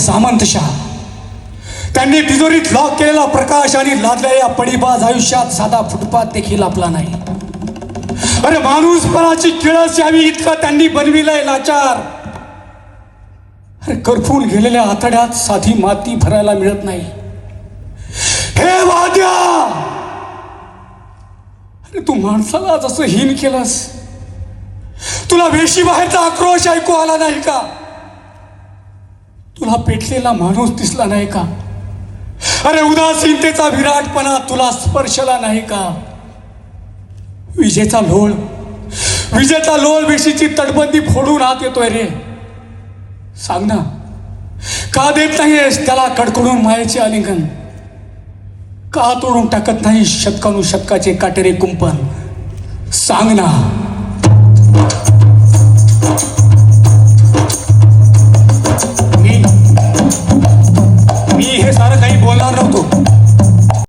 सामंतशाह. त्यांनी तिजोरीत लॉक केलेला प्रकाश आणि लादलेल्या पडीबाज आयुष्यात साधा फुटपाथ देखील आपला नाही. अरे माणूसपणाची किळस यावी इतकं त्यांनी बनविलंय लाचार. अरे करपून गेलेल्या आतड्यात साधी माती भरायला मिळत नाही. हे वाद्या, अरे तू माणसाला जसं हीन केलंस, तुला वेशी बाहेरचा आक्रोश ऐकू आला नाही का? तुला पेटलेला माणूस दिसला नाही का? अरे उदासीनतेचा विराटपणा तुला स्पर्शला नाही का? विजेचा लोळ वेशीची तटबंदी फोडून आत येतोय रे. सांग ना, का देत नाहीस त्याला कडकडून मायेचे आलिंगन? का तोडून टाकत नाही शतकानुशतकाचे काटेरे कुंपण? सांग ना.